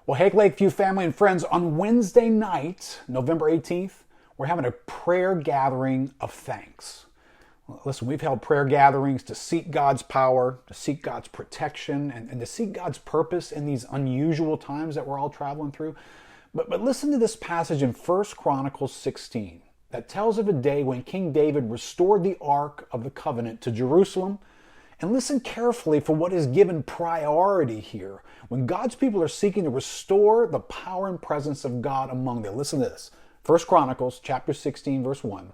Well, hey, Lakeview family and friends, on Wednesday night, November 18th, we're having a prayer gathering of thanks. Listen, we've held prayer gatherings to seek God's power, to seek God's protection, and to seek God's purpose in these unusual times that we're all traveling through. But listen to this passage in 1 Chronicles 16 that tells of a day when King David restored the Ark of the Covenant to Jerusalem. And listen carefully for what is given priority here. When God's people are seeking to restore the power and presence of God among them. Listen to this. 1 Chronicles chapter 16, verse 1.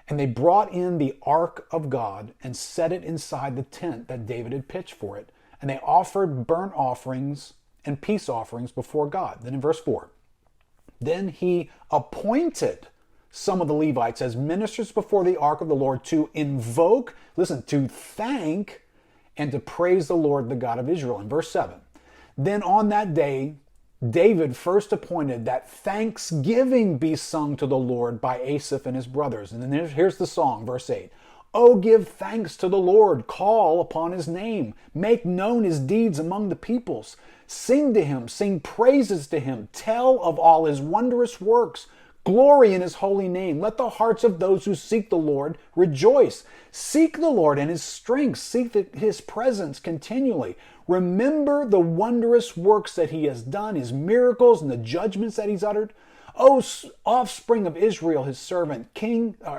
And they brought in the ark of God and set it inside the tent that David had pitched for it. And they offered burnt offerings and peace offerings before God. Then in verse 4. Then he appointed some of the Levites as ministers before the ark of the Lord to invoke, listen, to thank and to praise the Lord, the God of Israel. In verse 7, then on that day, David first appointed that thanksgiving be sung to the Lord by Asaph and his brothers. And then here's the song, verse 8. Oh, give thanks to the Lord, call upon his name, make known his deeds among the peoples. Sing to him, sing praises to him, tell of all his wondrous works. Glory in his holy name. Let the hearts of those who seek the Lord rejoice. Seek the Lord and his strength. Seek his presence continually. Remember the wondrous works that he has done, his miracles and the judgments that he's uttered. O offspring of Israel, his servant,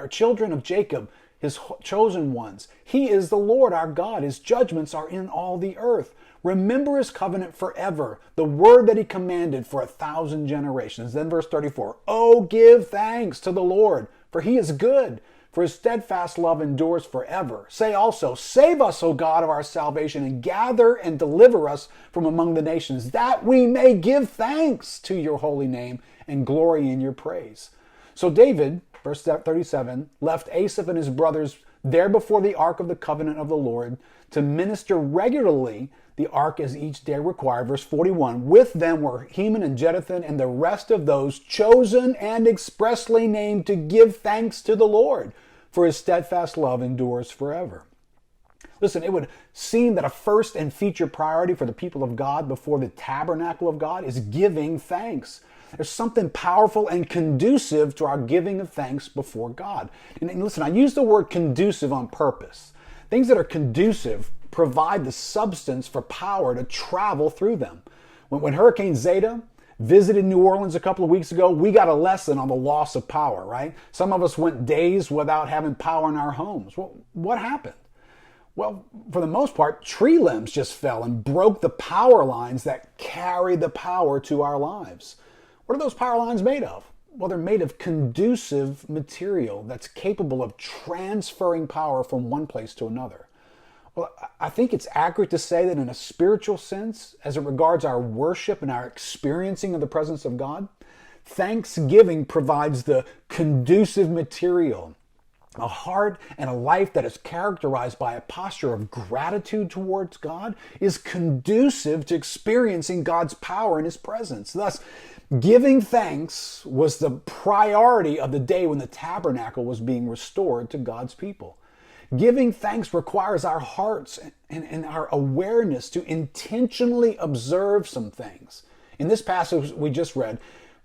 children of Jacob, his chosen ones. He is the Lord our God. His judgments are in all the earth. Remember his covenant forever, the word that he commanded for 1,000 generations. Then verse 34, oh, give thanks to the Lord, for he is good, for his steadfast love endures forever. Say also, save us, O God of our salvation, and gather and deliver us from among the nations, that we may give thanks to your holy name and glory in your praise. So David, verse 37, left Asaph and his brothers there before the ark of the covenant of the Lord to minister regularly the ark as each day required. Verse 41, with them were Heman and Jeduthun and the rest of those chosen and expressly named to give thanks to the Lord, for his steadfast love endures forever. Listen, it would seem that a first and feature priority for the people of God before the tabernacle of God is giving thanks. There's something powerful and conducive to our giving of thanks before God. And listen, I use the word conducive on purpose. Things that are conducive provide the substance for power to travel through them. When Hurricane Zeta visited New Orleans a couple of weeks ago, we got a lesson on the loss of power, right? Some of us went days without having power in our homes. Well, what happened? Well, for the most part, tree limbs just fell and broke the power lines that carry the power to our lives. What are those power lines made of? Well, they're made of conducive material that's capable of transferring power from one place to another. Well, I think it's accurate to say that in a spiritual sense, as it regards our worship and our experiencing of the presence of God, thanksgiving provides the conducive material. A heart and a life that is characterized by a posture of gratitude towards God is conducive to experiencing God's power and his presence. Thus, giving thanks was the priority of the day when the tabernacle was being restored to God's people. Giving thanks requires our hearts and our awareness to intentionally observe some things. In this passage we just read,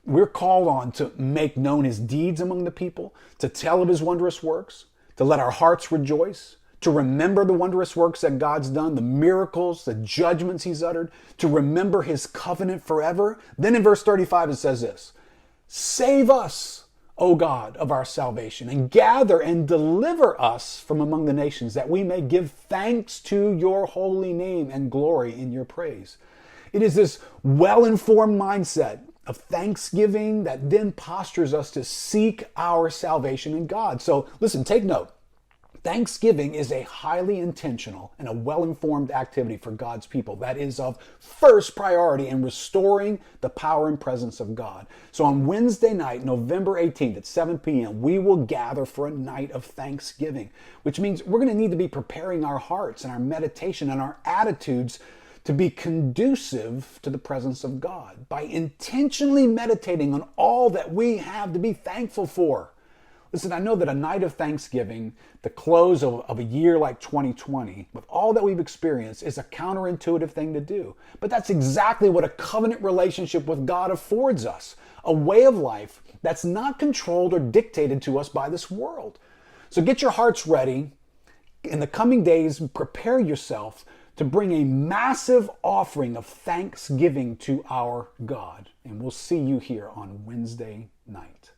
we're called on to make known his deeds among the people, to tell of his wondrous works, to let our hearts rejoice, to remember the wondrous works that God's done, the miracles, the judgments he's uttered, to remember his covenant forever. Then in verse 35 it says this, save us, O God of our salvation, and gather and deliver us from among the nations, that we may give thanks to your holy name and glory in your praise. It is this well-informed mindset of thanksgiving that then postures us to seek our salvation in God. So listen, take note. Thanksgiving is a highly intentional and a well-informed activity for God's people that is of first priority in restoring the power and presence of God. So on Wednesday night, November 18th at 7 p.m., we will gather for a night of thanksgiving, which means we're going to need to be preparing our hearts and our meditation and our attitudes to be conducive to the presence of God by intentionally meditating on all that we have to be thankful for. Listen, I know that a night of Thanksgiving, the close of a year like 2020, with all that we've experienced, is a counterintuitive thing to do. But that's exactly what a covenant relationship with God affords us, a way of life that's not controlled or dictated to us by this world. So get your hearts ready. In the coming days, prepare yourself to bring a massive offering of thanksgiving to our God. And we'll see you here on Wednesday night.